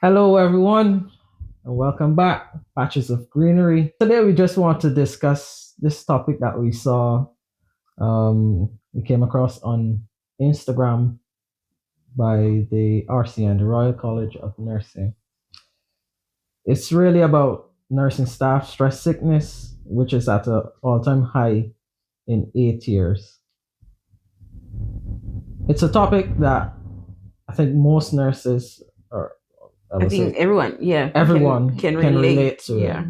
Hello, everyone, and welcome back. Patches of Greenery. Today, we just want to discuss this topic that we saw, we came across on Instagram by the RCN, the Royal College of Nursing. It's really about nursing staff stress sickness, which is at an all-time high in 8 years. It's a topic that I think most nurses, or I I would think say everyone, everyone, can can relate relate. to it. Yeah.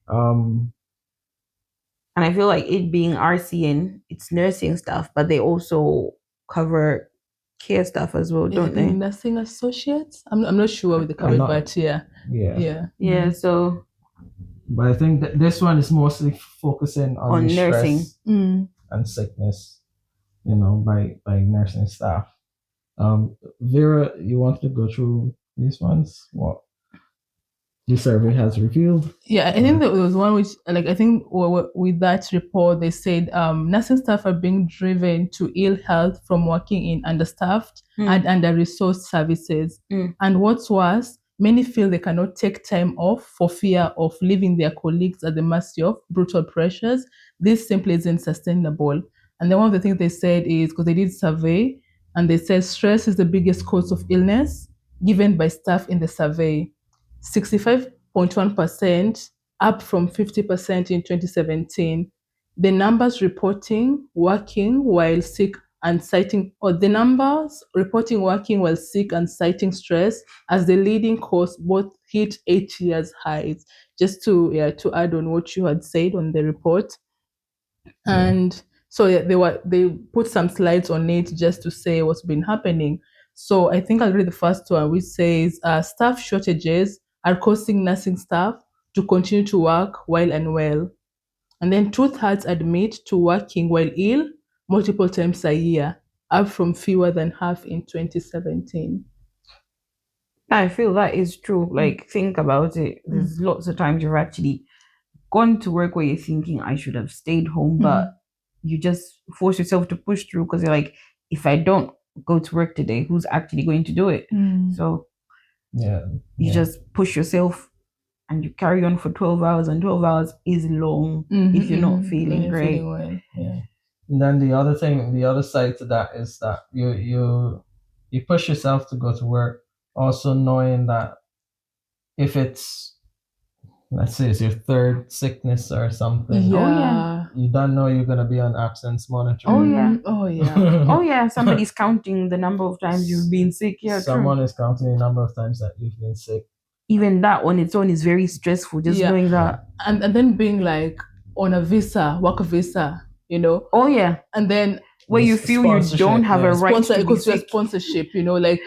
Um, And I feel like it being RCN, it's nursing stuff, but they also cover care stuff as well, Yeah, I don't think they? nursing associates. I'm not sure what they call I'm it, not, but yeah, yeah. yeah. Yeah. So But I think that this one is mostly focusing on the on nursing, stress Mm. and sickness, by nursing staff. Vera, you want to go through these ones? What the survey has revealed? Yeah, I think there was one which, like, I think with that report, they said nursing staff are being driven to ill health from working in understaffed and under-resourced services. Mm. And what's worse, many feel they cannot take time off for fear of leaving their colleagues at the mercy of brutal pressures. This simply isn't sustainable. And then one of the things they said is because they did survey, and they said stress is the biggest cause of illness given by staff in the survey. 65.1%, up from 50% in 2017. The numbers reporting working while sick and citing, or the numbers reporting working while sick and citing stress as the leading cause both hit 8 years highs. Just to add on what you had said on the report. And so they put some slides on it just to say what's been happening. So I think I'll read the first one, which says staff shortages are causing nursing staff to continue to work while unwell. And then two-thirds admit to working while ill multiple times a year, up from fewer than half in 2017. I feel that is true. Like, think about it. There's lots of times you've actually gone to work where you're thinking, I should have stayed home, but you just force yourself to push through because you're like, if I don't go to work today, who's actually going to do it? So Yeah, you just push yourself and you carry on for 12 hours, and 12 hours is long if you're not feeling great. Well. Yeah. And then the other side to that is that you push yourself to go to work, also knowing that if it's, let's say, it's your third sickness or something, Yeah. you don't know you're gonna be on absence monitoring. Oh yeah. Oh yeah. Oh yeah, somebody's counting the number of times you've been sick. Yeah, Someone true. is counting the number of times that you've been sick. Even that on its own is very stressful, just Yeah. knowing that. And then being like on a visa, work visa, Oh yeah, and then where you feel you don't have a right sponsor to be because you're sick. sponsorship, like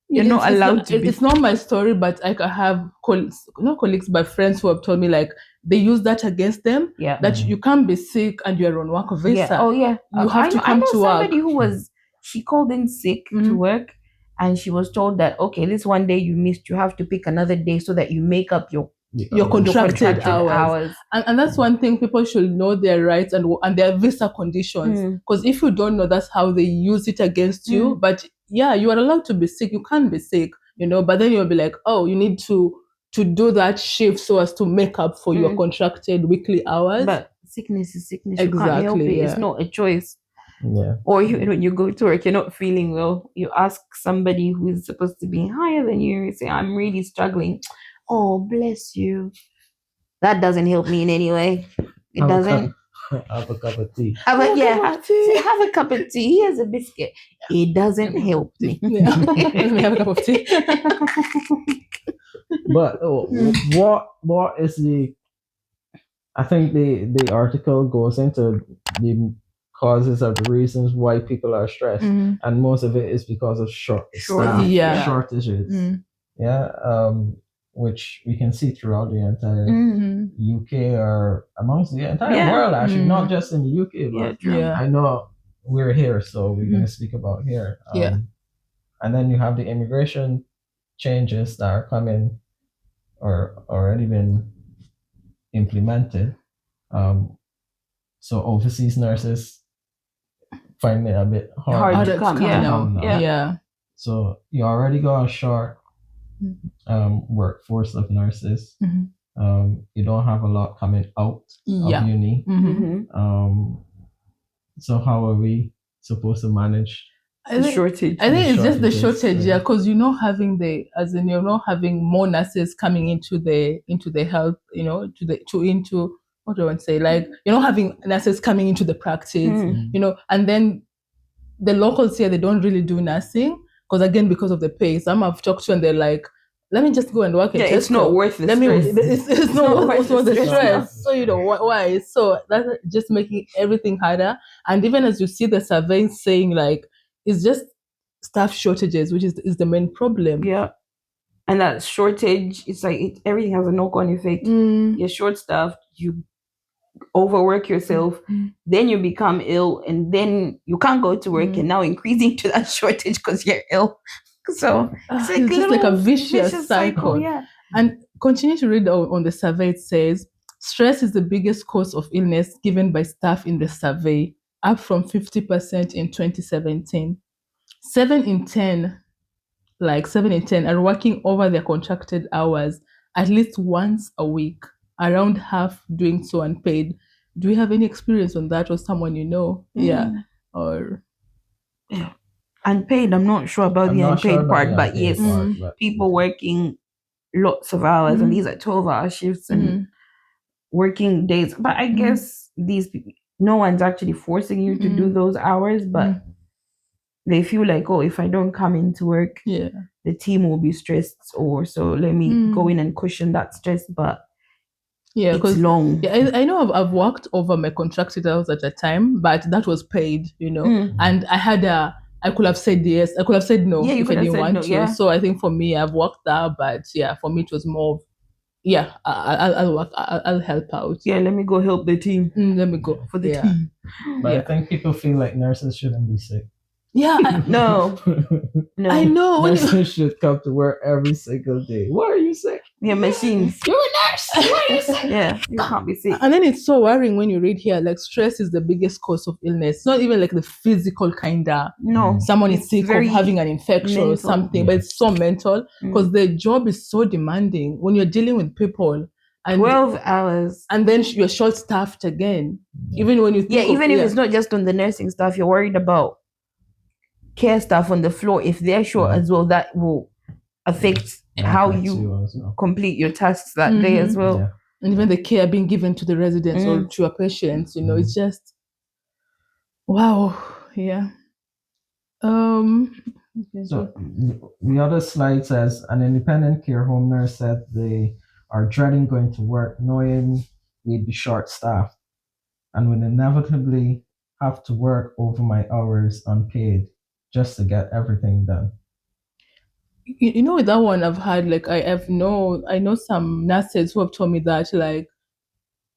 You're not allowed to be. It's not my story, but I have colleagues, not colleagues, but friends who have told me like they use that against them. Yeah. That you can't be sick and you're on work visa. Yeah. Oh yeah. You have to come I know to work. somebody who was, she called in sick to work, and she was told that, okay, this one day you missed, you have to pick another day so that you make up your contracted hours. And that's one thing people should know their rights and their visa conditions. Because if you don't know, that's how they use it against you. But yeah, you are allowed to be sick. You can't be sick, but then you'll be like, oh, you need to do that shift so as to make up for your contracted weekly hours. But sickness is sickness. You can't help it. Yeah. It's not a choice. Yeah. Or when you go to work, you're not feeling well. You ask somebody who is supposed to be higher than you, say, I'm really struggling. Oh, bless you. That doesn't help me in any way. It doesn't. Have a cup of tea. Have a cup of tea. Here's a biscuit. It doesn't help me. Yeah. Let me have a cup of tea. But what is the? I think the article goes into the causes of the reasons why people are stressed, and most of it is because of shortages. Yeah, which we can see throughout the entire UK or amongst the entire world, actually, not just in the UK. But I know we're here, so we're going to speak about here. And then you have the immigration changes that are coming or already been implemented. So overseas nurses find it a bit hard to come. Yeah. So you already got a short workforce of nurses. Mhm. You don't have a lot coming out Yeah. of uni. Mm-hmm. So how are we supposed to manage? I The think, shortage. I think The it's just the shortages, shortage, yeah, yeah. because you're not having you're not having more nurses coming into the health, into what do I want to say? Like you're not having nurses coming into the practice, and then the locals here they don't really do nursing because of the pay. Some I've talked to and they're like, let me just go and work in Yeah, it's Tesco. not worth the Let me. stress. It's not worth the stress. stress. So why? So that's just making everything harder. And even as you see the surveys saying like, it's just staff shortages, which is the main problem. Yeah. And that shortage, it's like everything has a knock-on effect. You're short-staffed, you overwork yourself, then you become ill, and then you can't go to work, and now increasing to that shortage because you're ill. So it's just like a vicious cycle. Yeah. And continue to read on the survey. It says stress is the biggest cause of illness given by staff in the survey, up from 50% in 2017. 7 in 10 are working over their contracted hours at least once a week, around half doing so unpaid. Do you have any experience on that or someone you know? Yeah. Or Yeah. Unpaid, I'm not sure about I'm the not sure unpaid about part, the but unpaid yes, part, but people working lots of hours, and these are 12-hour shifts and working days. But I guess these people, no one's actually forcing you to do those hours, but they feel like, oh, if I don't come into work, the team will be stressed, or so let me go in and cushion that stress. But yeah, it's long. Yeah, I know I've worked over my contracted hours at a time, but that was paid, and I could have said yes, I could have said no if I didn't want to. Yeah. So I think for me, I've worked there, but yeah, for me it was more of, yeah, I'll work, I'll help out. Yeah, let me go help the team. Let me go for the team. But I think people feel like nurses shouldn't be sick. Yeah, No. I know. Nurses should come to work every single day. Why are you sick? Yeah, machines. You're a nurse. Why are you sick? Yeah, you can't be sick. And then it's so worrying when you read here, like stress is the biggest cause of illness. It's not even like the physical kind of, no, someone is sick of having an infection or something, but it's so mental because the job is so demanding when you're dealing with people. And 12 hours. And then you're short staffed again. Even when you think if it's not just on the nursing staff, you're worried about care staff on the floor. If they're short as well, that will affect how you complete your tasks that day as well. Yeah. And even the care being given to the residents or to your patients, it's just wow. Yeah. So the other slide says an independent care home nurse said they are dreading going to work knowing we'd be short staffed and would inevitably have to work over my hours unpaid just to get everything done. With that one I've had, like I know some nurses who have told me that, like,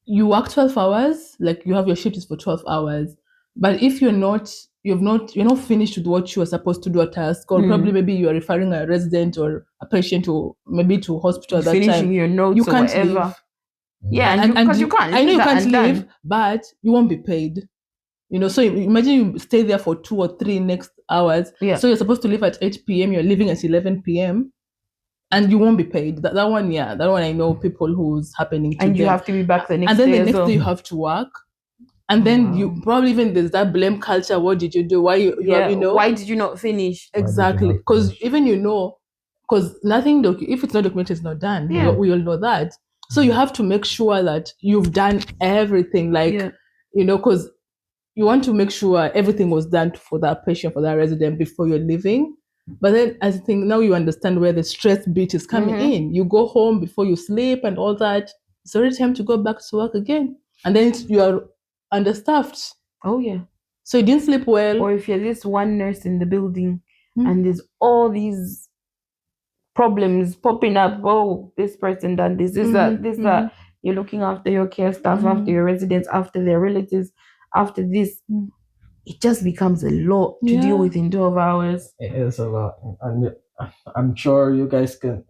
you work 12 hours, like you have your shift is for 12 hours, but if you're not finished with what you are supposed to do at task, or probably maybe you are referring a resident or a patient to hospital at that finishing time, your notes you or can't whatever. leave. Yeah, and you can't. I know you can't leave, but you won't be paid. So imagine you stay there for 2 or 3 next hours. Yeah. So you're supposed to leave at 8 p.m. You're leaving at 11 p.m. and you won't be paid. That one I know people who's happening to and you them. have to be back the next day. And then day the next day you have to work. And then you probably even there's that blame culture. What did you do? Why why did you not finish? Exactly. Because even because nothing if it's not documented, it's not done. Yeah. We all know that. So you have to make sure that you've done everything, because you want to make sure everything was done for that patient, for that resident before you're leaving. But then I think now you understand where the stress bit is coming in. You go home before you sleep and all that. It's already time to go back to work again. And then you are understaffed. Oh, yeah. So you didn't sleep well. Or if you're this one nurse in the building and there's all these problems popping up. Oh, this person done this, that. You're looking after your care staff, after your residents, after their relatives, after this. It just becomes a lot to deal with in 12 hours. It is a lot. And I'm sure you guys can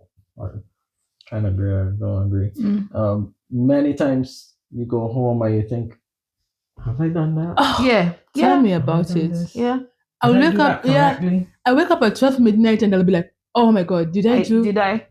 kind of agree or don't agree. Many times you go home and you think, have I done that? Oh, yeah. Tell me about it. Yeah. I wake up at 12 midnight and I'll be like, Oh my God, did I do? Did I?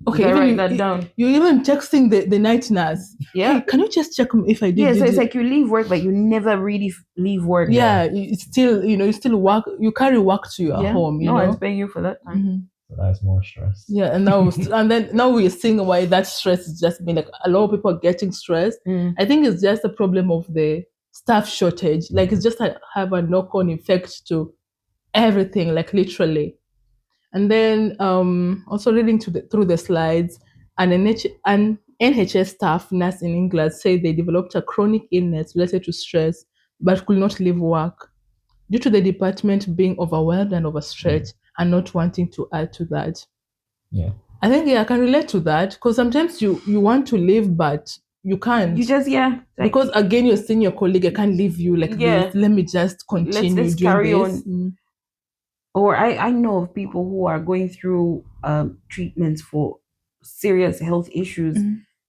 Okay, Did I even write you, that down? you even texting the night nurse. Yeah. Hey, can you just check if I did? Yeah, so did it's it? like you leave work, but you never really leave work. Yeah, it's still, you still work. You carry work to your Yeah. home. No one's paying you for that time. Mhm. So that's more stress. Yeah, and now we're seeing why that stress is just being like a lot of people are getting stressed. I think it's just a problem of the staff shortage. Like it's just have a knock-on effect to everything, like literally. And then also reading through the slides, an NHS staff nurse in England said they developed a chronic illness related to stress, but could not leave work due to the department being overwhelmed and overstretched and not wanting to add to that. Yeah. I think I can relate to that because sometimes you want to leave, but you can't. You just Because again, you're seeing your colleague, I can't leave you like Yeah. this. Let me just continue let's doing carry this. on. Or I know of people who are going through treatments for serious health issues,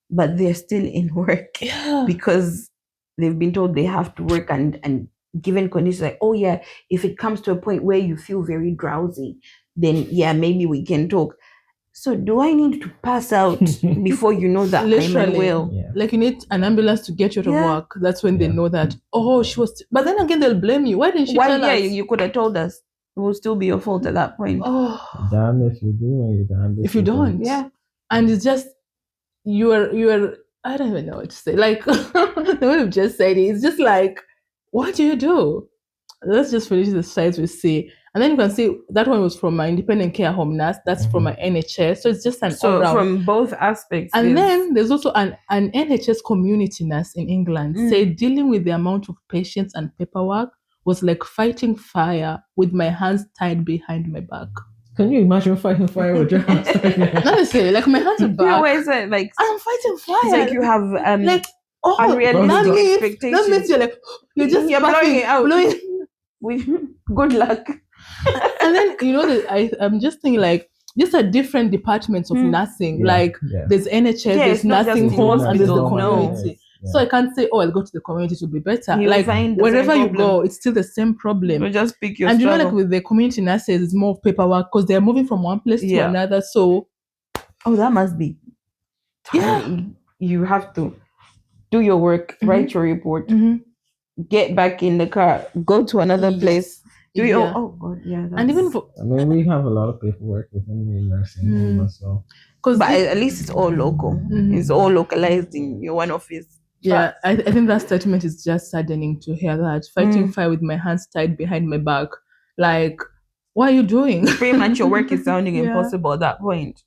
but they're still in work because they've been told they have to work and given conditions like, oh yeah, if it comes to a point where you feel very drowsy, then yeah, maybe we can talk. So do I need to pass out before you know that I'm unwell? Yeah. Like you need an ambulance to get you to Yeah. work. That's when they know that, oh, she was. But then again, they'll blame you. Why didn't she tell us? You could have told us. It will still be your fault at that point. Oh, Damn if you do and you're damned if you don't. Yeah. And it's just you're I don't even know what to say. Like the way you've just said it, it's just like, what do you do? Let's just finish the slides we see. And then you can see that one was from my independent care home nurse. That's from my NHS. So it's just an So all-round. from both aspects. And then there's also an NHS community nurse in England said dealing with the amount of patients and paperwork was like fighting fire with my hands tied behind my back. Can you imagine fighting fire with your hands? Not necessarily, like my hands are back. Yeah, where is it? Like I'm fighting fire. It's like you have like unrealistic expectations. That means you're just You're blowing it out. With good luck. And then I'm just thinking like these are different departments of nursing. Like there's NHS, there's nursing homes, and there's the community. So I can't say, oh, I'll go to the community to be better. You'll like find the wherever same you problem. go, it's still the same problem. You just pick your And struggle. like with the community nurses, it's more paperwork because they're moving from one place to another. So that must be tiring. You have to do your work, write your report, get back in the car, go to another place. Oh god, yeah. And even for I mean, we have a lot of paperwork within the nursing home as well. But at least it's all local. It's all localized in your one office. Yeah, I think that statement is just saddening to hear that. Fighting fire with my hands tied behind my back. Like, what are you doing? Pretty much your work is sounding impossible at that point.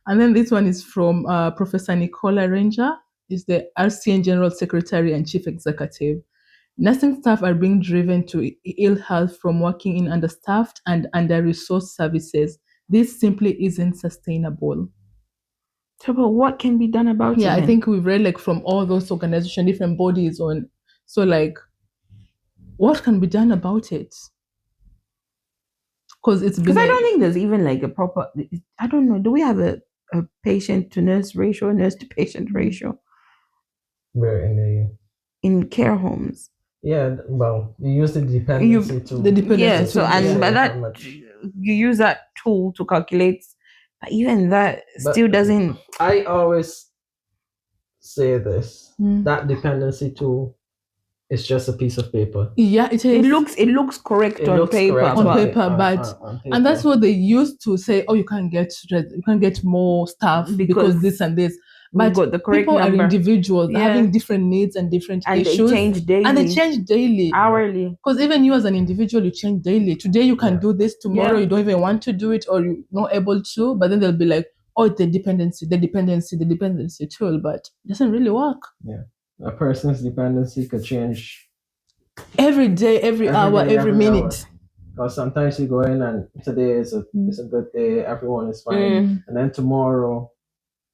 And then this one is from Professor Nicola Ranger, is the RCN General Secretary and Chief Executive. Nursing staff are being driven to ill health from working in understaffed and under-resourced services. This simply isn't sustainable. So, but what can be done about it? Yeah, I think we've read like from all those organizations, different bodies on. So like, what can be done about it? Because I don't think there's even like a proper. I don't know. Do we have a patient to nurse ratio, nurse to patient ratio? We're in care homes. Yeah, well, you use the dependency tool. The dependency tool. So and by that you use that tool to calculate. But even that still doesn't. I always say this: that dependency tool is just a piece of paper. Yeah, it is. It looks correct on paper. And that's what they used to say. Oh, you can't get more staff because this and this. But got the correct people number. Are individuals having different needs and different issues. They change daily. And they change daily. Hourly. Because even you as an individual, you change daily. Today you can do this, tomorrow you don't even want to do it or you're not able to. But then they'll be like, oh, the dependency tool. But it doesn't really work. Yeah. A person's dependency could change every day, every hour, every minute. Because sometimes you go in and today is a good day, everyone is fine. And then tomorrow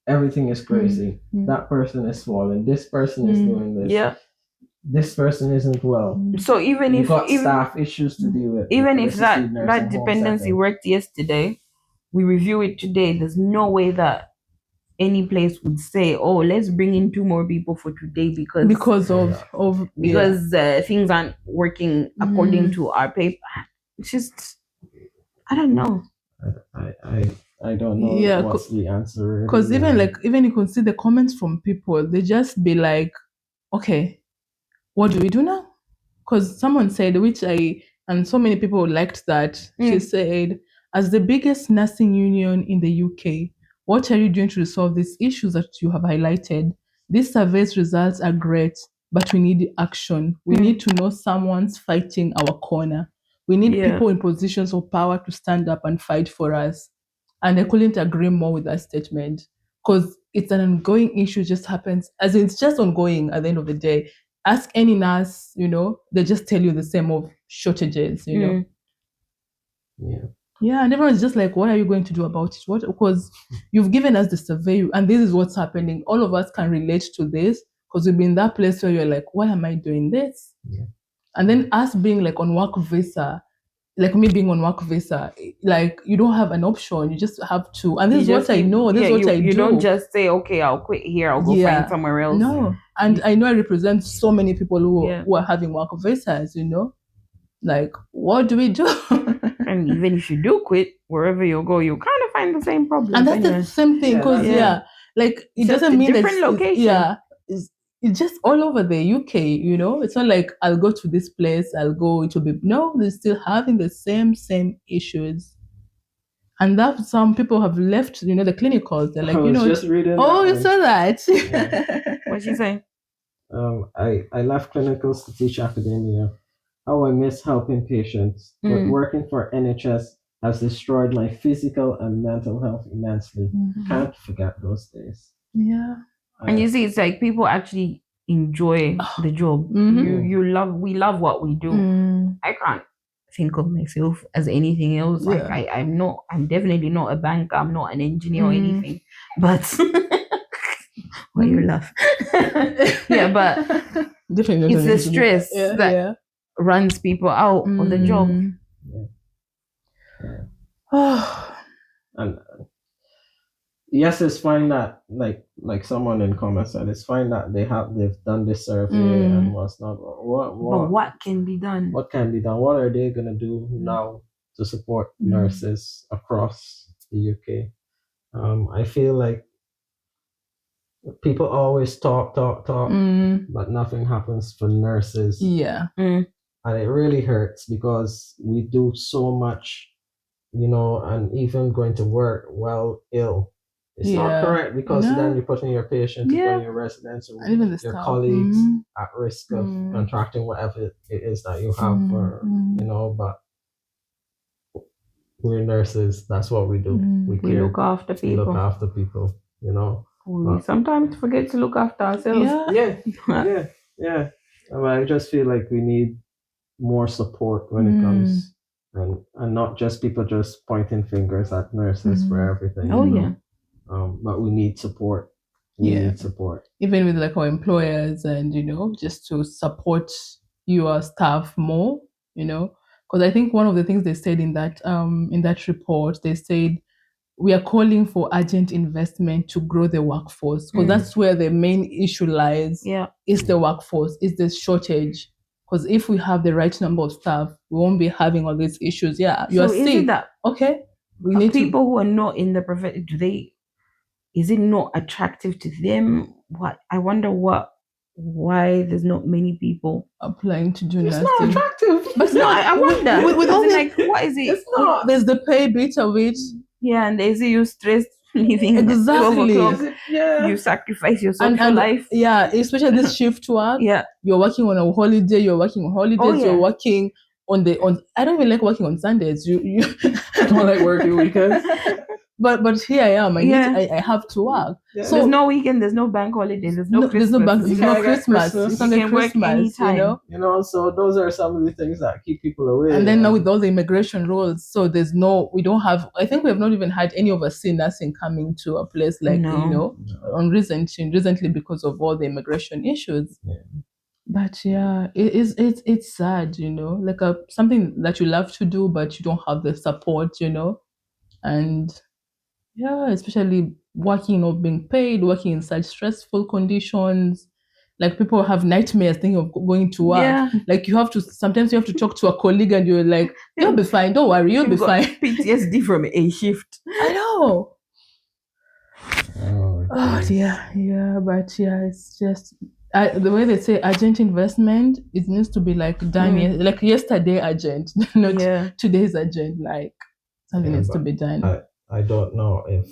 everything is crazy. That person is falling. This person is doing this. Yeah. This person isn't well. So even if got staff issues to deal with. Even if that dependency worked yesterday, we review it today. There's no way that any place would say, "Oh, let's bring in 2 more people for today because things aren't working according to our paper." It's just, I don't know. I don't know Yeah, what's the answer really. because even you can see the comments from people, they just be like, okay, what do we do now? Because someone said, and so many people liked that. She said, as the biggest nursing union in the UK, what are you doing to resolve these issues that you have highlighted? These surveys results are great, but we need action. We need to know someone's fighting our corner. We need Yeah. people in positions of power to stand up and fight for us. And I couldn't agree more with that statement because it's an ongoing issue, just happens as in it's just ongoing at the end of the day. Ask any nurse, they just tell you the same of shortages, know. Yeah. Yeah, and everyone's just like, what are you going to do about it? What? Because you've given us the survey, and this is what's happening. All of us can relate to this because we've been in that place where you're like, why am I doing this? Yeah. And then us being like on work visa, like me being on work visa, like you don't have an option. You just have to. And this is what I know. This is what I do. You don't just say, okay, I'll quit here. I'll go find somewhere else. No. And I know I represent so many people who are having work visas, Like, what do we do? And even if you do quit, wherever you go, you kind of find the same problem. And that's the same thing, because like it doesn't mean different location. It's just all over the UK. It's not like I'll go to this place, I'll go. It will be they're still having the same issues. And that some people have left, the clinicals. They're like, just reading. Oh, you saw that. What's she saying? I left clinicals to teach academia. How I miss helping patients, but working for NHS has destroyed my physical and mental health immensely. Can't forget those days. Yeah. And you see, it's like people actually enjoy the job. We love what we do. I can't think of myself as anything else. Like I'm definitely not a banker, I'm not an engineer or anything. But why you laugh? Yeah, but definitely it's the stress that runs people out of the job. And yes, it's fine that like someone in comments said, it's fine that they've done this survey and what's not. But what can be done? What can be done? What are they gonna do now to support nurses across the UK? I feel like people always talk, but nothing happens for nurses. Yeah. And it really hurts because we do so much, and even going to work while ill. It's not correct because then you're putting your patients, you're putting your residents, or and even your colleagues at risk of contracting whatever it is that you have, but we're nurses. That's what we do. We look after people. We look after people, We sometimes forget to look after ourselves. Yeah. I just feel like we need more support when it comes, and not just people just pointing fingers at nurses for everything. But we need support. We need support. Even with like our employers, and just to support your staff more. Because I think one of the things they said in that report, they said we are calling for urgent investment to grow the workforce, because that's where the main issue lies. Is the workforce, is the shortage. Because if we have the right number of staff, we won't be having all these issues. You are sick. Okay, we need people who are not in the profession. Is it not attractive to them? What I wonder why there's not many people applying to do nursing. It's not attractive. But no, I wonder. With all what is it? It's not. There's the pay bit of it. Yeah, and they see you stressed leaving exactly. 12 o'clock. You sacrifice your social life. Yeah, especially this shift work. You're working on a holiday. You're working on holidays. You're working on I don't even like working on Sundays. You I don't like working weekends. But here I am. I have to work. So there's no weekend. There's no bank holiday. There's no Christmas. There's no Christmas. You can work anytime. So those are some of the things that keep people away. And then now with all the immigration rules, so we don't have. I think we have not even had any of us see nursing coming to a place like recently because of all the immigration issues. But it's sad, like something that you love to do, but you don't have the support, and. Yeah, especially working or being paid, working in such stressful conditions. Like people have nightmares thinking of going to work. Yeah. Like sometimes you have to talk to a colleague and you're like, you'll be fine. Don't worry, you'll be You've got fine. PTSD from a shift. I know. Oh geez. dear, yeah, but yeah, it's just the way they say urgent investment. It needs to be like done, like yesterday urgent, not Yeah. today's urgent. Like something Yeah, needs to but be done. I don't know if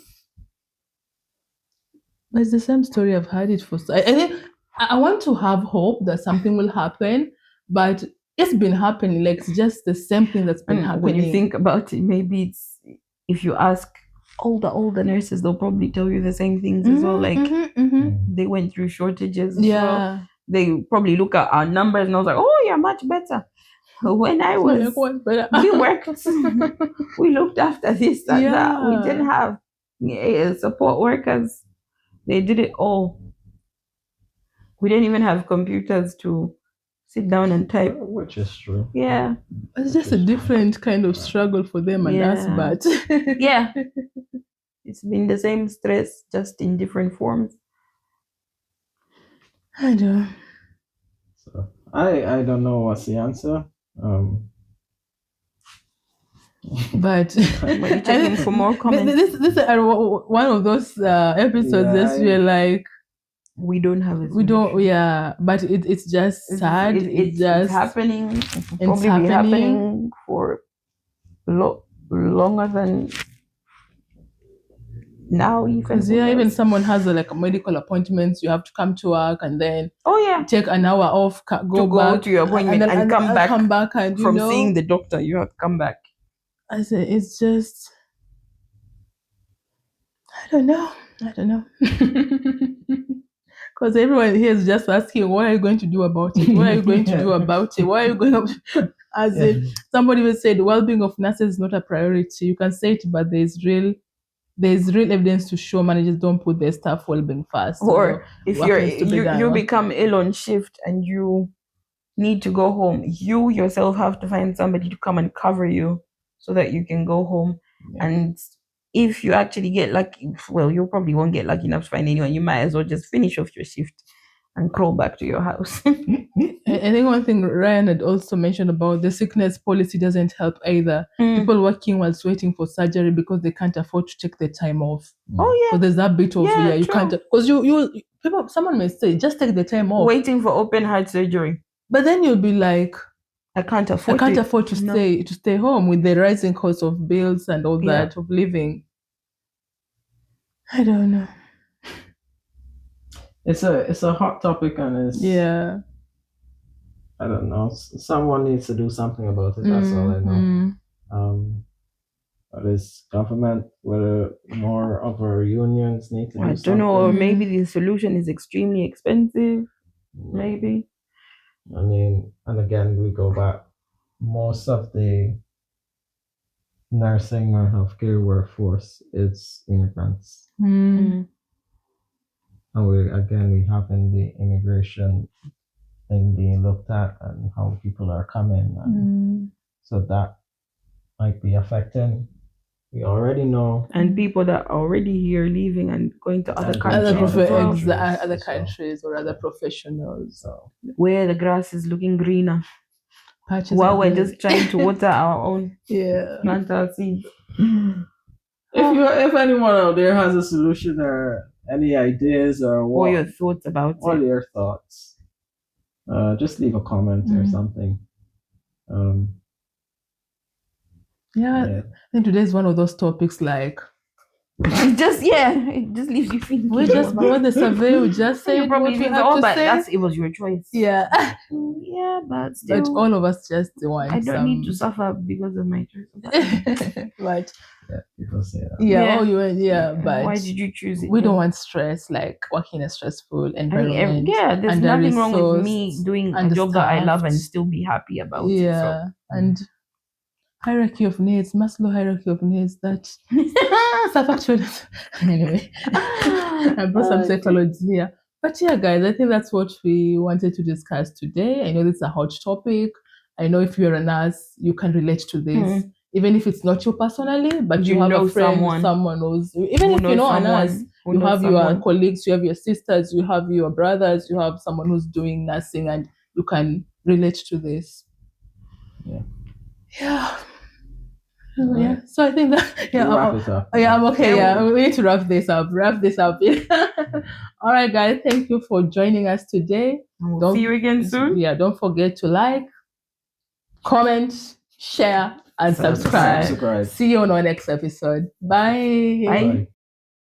But it's the same story. I've had it for. I think I want to have hope that something will happen, but it's been happening. Like it's just the same thing that's been And happening. when you think about it, maybe it's if you ask all the nurses, they'll probably tell you the same things as well. Like they went through shortages as well. Yeah. They probably look at our numbers and I was like, oh, you're much better. When I was, Like, what better? we worked, we looked after this and that. We Yeah. didn't have support workers. They did it all. We didn't even have computers to sit down and type. which is true. Yeah. It's just a different kind of struggle for them and us, Yeah. but Yeah. It's been the same stress, just in different forms. I know. So I don't know what's the answer. But When you check in for more comments, this is one of those episodes that we're like, we don't have a we don't, solution. yeah, but it's just sad. It's just it's happening. It will it's probably be happening. happening for longer than now. Because even someone has like a medical appointments, you have to come to work and then take an hour off, go back to your appointment and come back and from seeing the doctor. You have to come back. I say it's just, I don't know. Because everyone here is just asking, what are you going to do about it? What are you going to do about it? Why are you going to... As if somebody will say the well-being of nurses is not a priority. You can say it, but there's real evidence to show managers don't put their staff well-being first. Or if you become ill on shift and you need to go home, you yourself have to find somebody to come and cover you so that you can go home. Yeah. And if you actually get lucky, well, you probably won't get lucky enough to find anyone. You might as well just finish off your shift and crawl back to your house. I think one thing Ryan had also mentioned about the sickness policy doesn't help either. People working whilst waiting for surgery because they can't afford to take the time off. Oh yeah. So there's that bit of you can't, because someone may say just take the time off. Waiting for open heart surgery. But then you'll be like, I can't afford to stay home with the rising cost of bills and all that of living. I don't know. It's a hot topic and it's I don't know. Someone needs to do something about it. That's all I know. But it's government, whether more of our unions need to do something. I don't know, or maybe the solution is extremely expensive. Maybe. I mean, and again, we go back. Most of the nursing or healthcare workforce is immigrants. And we having the immigration thing being looked at and how people are coming. And so that might be affecting. We already know. And people that are already here leaving and going to other countries. Other countries or other professionals. So where the grass is looking greener. While we're just trying to water our own. Plant our seeds. If anyone out there has a solution or any ideas or what your thoughts about all your thoughts, just leave a comment or something. I think today is one of those topics like it just leaves you thinking. We just brought the survey. We just said what we have to say. It was your choice. Yeah, but still, but all of us just want. I don't need to suffer because of my choice. But people say that. But why did you choose it? We don't want stress, like working in a stressful environment. There's nothing wrong with me doing a job that I love and still be happy about it. So. And hierarchy of needs, Maslow hierarchy of needs, that self-actually. Anyway, I brought some psychology here. But yeah, guys, I think that's what we wanted to discuss today. I know this is a hot topic. I know if you're a nurse, you can relate to this. even if it's not you personally, but you have know a friend, someone someone who's, even who if you knows know a someone nurse, who you knows have your someone. colleagues, you have your sisters, you have your brothers, you have someone who's doing nursing, and you can relate to this. Yeah. Yeah. All Yeah. right. So I think that We'll wrap it up. yeah, I'm okay. Yeah, Yeah, we need to wrap this up. All right, guys. Thank you for joining us today. and we'll see you again soon. Yeah, don't forget to like, comment, share, and subscribe. Subscribe. See you on our next episode. Bye. Bye. Bye.